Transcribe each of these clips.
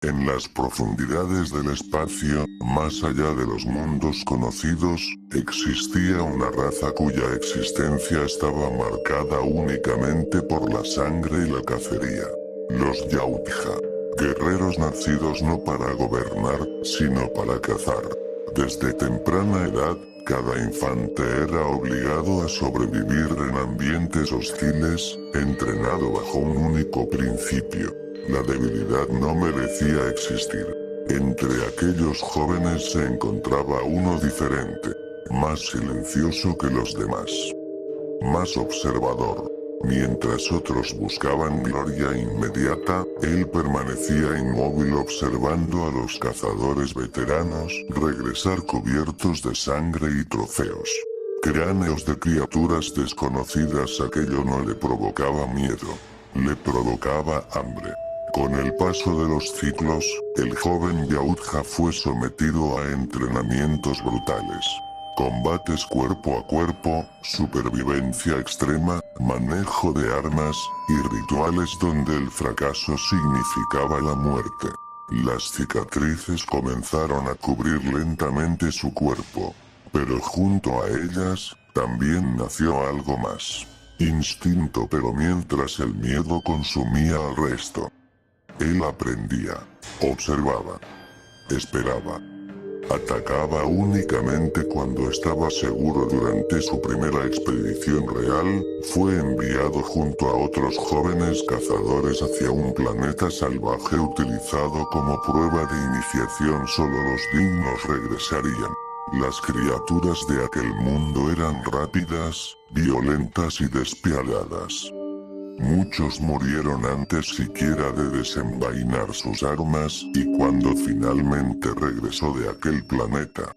En las profundidades del espacio, más allá de los mundos conocidos, existía una raza cuya existencia estaba marcada únicamente por la sangre y la cacería. Los Yautja. Guerreros nacidos no para gobernar, sino para cazar. Desde temprana edad, cada infante era obligado a sobrevivir en ambientes hostiles, entrenado bajo un único principio. La debilidad no merecía existir. Entre aquellos jóvenes se encontraba uno diferente, más silencioso que los demás, más observador. Mientras otros buscaban gloria inmediata, él permanecía inmóvil observando a los cazadores veteranos regresar cubiertos de sangre y trofeos. Cráneos de criaturas desconocidas. Aquello no le provocaba miedo, le provocaba hambre. Con el paso de los ciclos, el joven Yautja fue sometido a entrenamientos brutales. Combates cuerpo a cuerpo, supervivencia extrema, manejo de armas, y rituales donde el fracaso significaba la muerte. Las cicatrices comenzaron a cubrir lentamente su cuerpo. Pero junto a ellas, también nació algo más. Instinto. Pero mientras el miedo consumía al resto, él aprendía, observaba, esperaba. Atacaba únicamente cuando estaba seguro. Durante su primera expedición real, fue enviado junto a otros jóvenes cazadores hacia un planeta salvaje utilizado como prueba de iniciación. Solo los dignos regresarían. Las criaturas de aquel mundo eran rápidas, violentas y despiadadas. Muchos murieron antes siquiera de desenvainar sus armas, y cuando finalmente regresó de aquel planeta,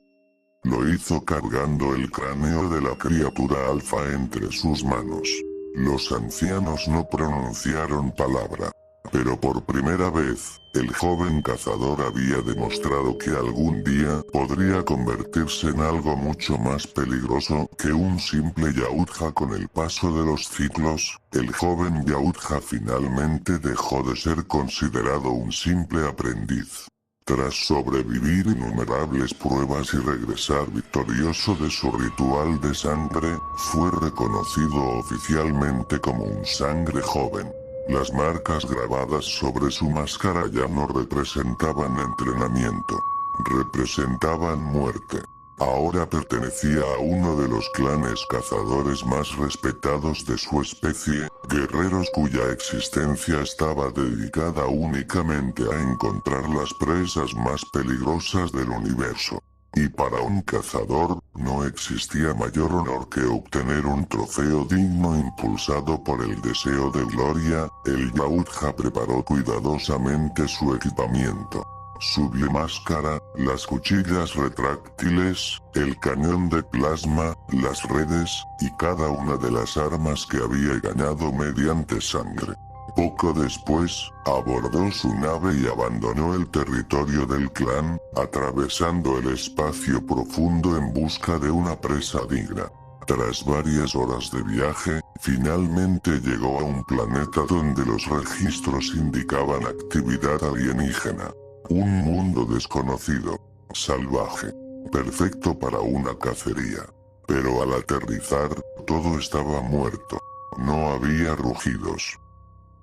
lo hizo cargando el cráneo de la criatura alfa entre sus manos. Los ancianos no pronunciaron palabra. Pero por primera vez, el joven cazador había demostrado que algún día podría convertirse en algo mucho más peligroso que un simple Yautja. Con el paso de los ciclos, el joven Yautja finalmente dejó de ser considerado un simple aprendiz. Tras sobrevivir innumerables pruebas y regresar victorioso de su ritual de sangre, fue reconocido oficialmente como un sangre joven. Las marcas grabadas sobre su máscara ya no representaban entrenamiento, representaban muerte. Ahora pertenecía a uno de los clanes cazadores más respetados de su especie, guerreros cuya existencia estaba dedicada únicamente a encontrar las presas más peligrosas del universo. Y para un cazador, no existía mayor honor que obtener un trofeo digno. Impulsado por el deseo de gloria, el Yautja preparó cuidadosamente su equipamiento. Su biomáscara, las cuchillas retráctiles, el cañón de plasma, las redes, y cada una de las armas que había ganado mediante sangre. Poco después, abordó su nave y abandonó el territorio del clan, atravesando el espacio profundo en busca de una presa digna. Tras varias horas de viaje, finalmente llegó a un planeta donde los registros indicaban actividad alienígena. Un mundo desconocido, salvaje, perfecto para una cacería. Pero al aterrizar, todo estaba muerto. No había rugidos.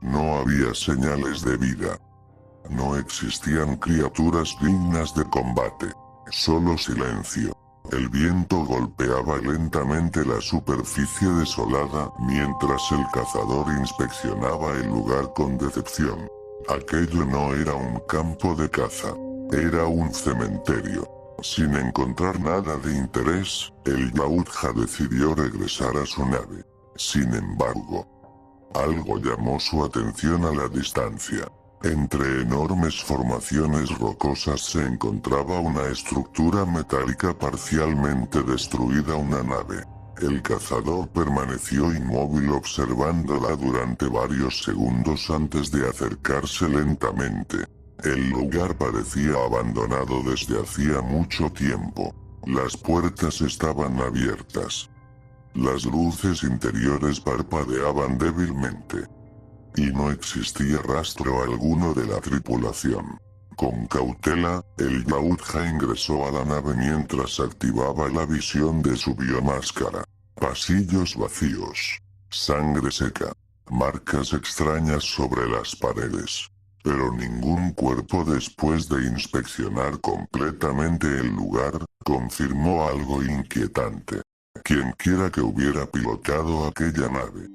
No había señales de vida. No existían criaturas dignas de combate. Solo silencio. El viento golpeaba lentamente la superficie desolada mientras el cazador inspeccionaba el lugar con decepción. Aquello no era un campo de caza. Era un cementerio. Sin encontrar nada de interés, el Yautja decidió regresar a su nave. Sin embargo, algo llamó su atención a la distancia. Entre enormes formaciones rocosas se encontraba una estructura metálica parcialmente destruida, una nave. El cazador permaneció inmóvil observándola durante varios segundos antes de acercarse lentamente. El lugar parecía abandonado desde hacía mucho tiempo. Las puertas estaban abiertas. Las luces interiores parpadeaban débilmente. Y no existía rastro alguno de la tripulación. Con cautela, el Yautja ingresó a la nave mientras activaba la visión de su biomáscara. Pasillos vacíos. Sangre seca. Marcas extrañas sobre las paredes. Pero ningún cuerpo. Después de inspeccionar completamente el lugar, confirmó algo inquietante. Quienquiera que hubiera pilotado aquella nave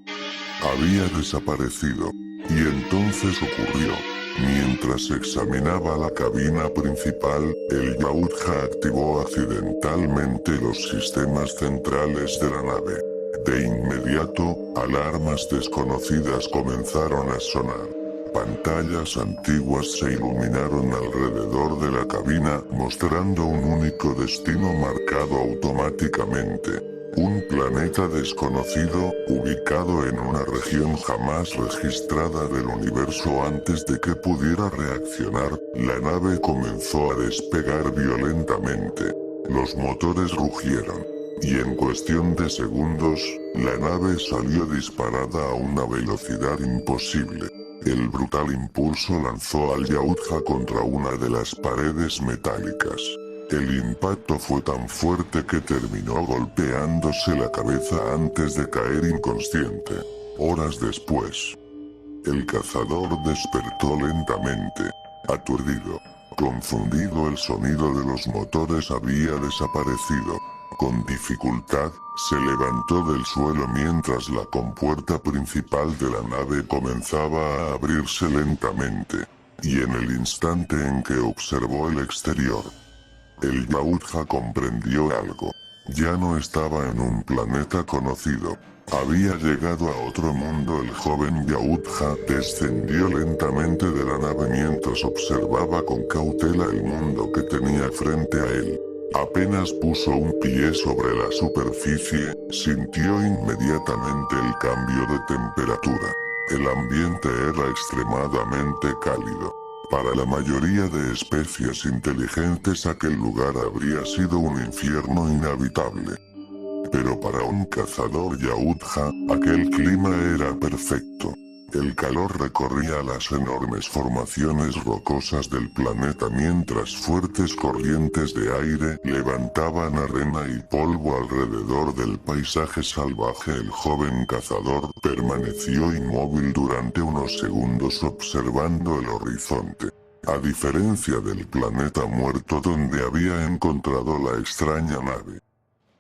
había desaparecido. Y entonces ocurrió. Mientras examinaba la cabina principal, el Yautja activó accidentalmente los sistemas centrales de la nave. De inmediato, alarmas desconocidas comenzaron a sonar. Pantallas antiguas se iluminaron alrededor de la cabina, mostrando un único destino marcado automáticamente. Un planeta desconocido, ubicado en una región jamás registrada del universo. Antes de que pudiera reaccionar, la nave comenzó a despegar violentamente. Los motores rugieron. Y en cuestión de segundos, la nave salió disparada a una velocidad imposible. El brutal impulso lanzó al Yautja contra una de las paredes metálicas. El impacto fue tan fuerte que terminó golpeándose la cabeza antes de caer inconsciente. Horas después, el cazador despertó lentamente, aturdido, confundido. El sonido de los motores había desaparecido. Con dificultad, se levantó del suelo mientras la compuerta principal de la nave comenzaba a abrirse lentamente. Y en el instante en que observó el exterior, el Yautja comprendió algo. Ya no estaba en un planeta conocido. Había llegado a otro mundo. El joven Yautja descendió lentamente de la nave mientras observaba con cautela el mundo que tenía frente a él. Apenas puso un pie sobre la superficie, sintió inmediatamente el cambio de temperatura. El ambiente era extremadamente cálido. Para la mayoría de especies inteligentes aquel lugar habría sido un infierno inhabitable. Pero para un cazador Yautja, aquel clima era perfecto. El calor recorría las enormes formaciones rocosas del planeta mientras fuertes corrientes de aire levantaban arena y polvo alrededor del paisaje salvaje. El joven cazador permaneció inmóvil durante unos segundos observando el horizonte. A diferencia del planeta muerto donde había encontrado la extraña nave,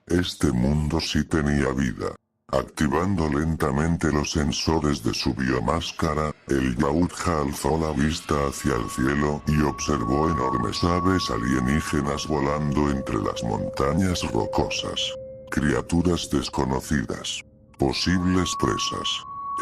este mundo sí tenía vida. Activando lentamente los sensores de su biomáscara, el Yautja alzó la vista hacia el cielo y observó enormes aves alienígenas volando entre las montañas rocosas. Criaturas desconocidas. Posibles presas.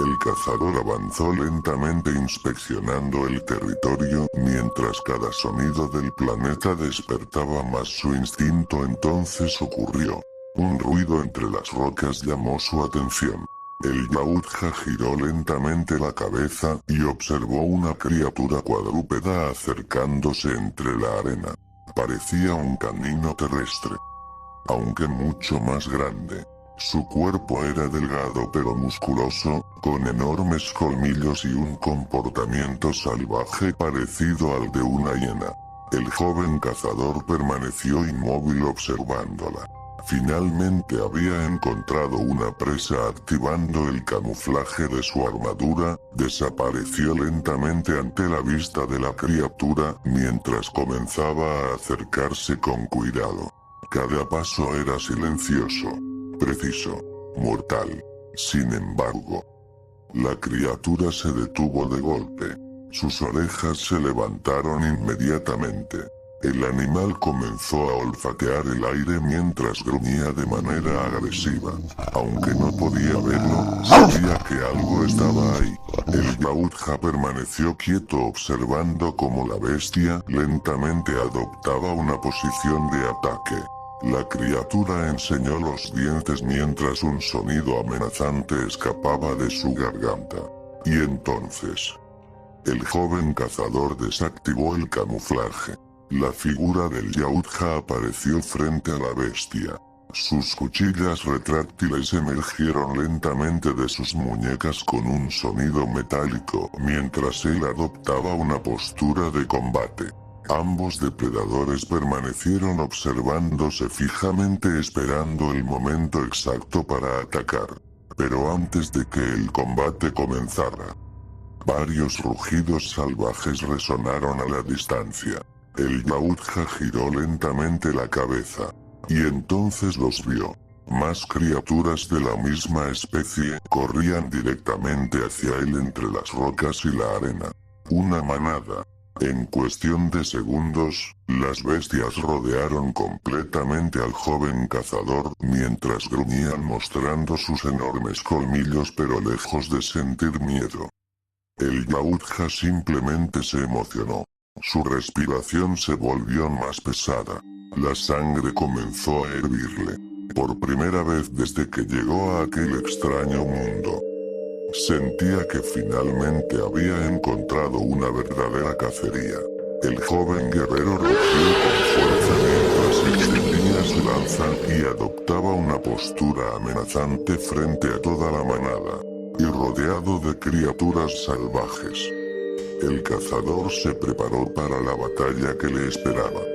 El cazador avanzó lentamente inspeccionando el territorio mientras cada sonido del planeta despertaba más su instinto. Entonces ocurrió. Un ruido entre las rocas llamó su atención. El Yautja giró lentamente la cabeza y observó una criatura cuadrúpeda acercándose entre la arena. Parecía un canino terrestre, aunque mucho más grande. Su cuerpo era delgado pero musculoso, con enormes colmillos y un comportamiento salvaje parecido al de una hiena. El joven cazador permaneció inmóvil observándola. Finalmente había encontrado una presa. Activando el camuflaje de su armadura, desapareció lentamente ante la vista de la criatura mientras comenzaba a acercarse con cuidado. Cada paso era silencioso, preciso, mortal. Sin embargo, la criatura se detuvo de golpe. Sus orejas se levantaron inmediatamente. El animal comenzó a olfatear el aire mientras gruñía de manera agresiva. Aunque no podía verlo, sabía que algo estaba ahí. El Yautja permaneció quieto observando cómo la bestia lentamente adoptaba una posición de ataque. La criatura enseñó los dientes mientras un sonido amenazante escapaba de su garganta. Y entonces, el joven cazador desactivó el camuflaje. La figura del Yautja apareció frente a la bestia. Sus cuchillas retráctiles emergieron lentamente de sus muñecas con un sonido metálico mientras él adoptaba una postura de combate. Ambos depredadores permanecieron observándose fijamente esperando el momento exacto para atacar. Pero antes de que el combate comenzara, varios rugidos salvajes resonaron a la distancia. El Yautja giró lentamente la cabeza. Y entonces los vio. Más criaturas de la misma especie corrían directamente hacia él entre las rocas y la arena. Una manada. En cuestión de segundos, las bestias rodearon completamente al joven cazador mientras gruñían mostrando sus enormes colmillos pero lejos de sentir miedo. El Yautja simplemente se emocionó. Su respiración se volvió más pesada. La sangre comenzó a hervirle. Por primera vez desde que llegó a aquel extraño mundo, sentía que finalmente había encontrado una verdadera cacería. El joven guerrero rugió con fuerza mientras extendía su lanza y adoptaba una postura amenazante frente a toda la manada, y rodeado de criaturas salvajes. El cazador se preparó para la batalla que le esperaba.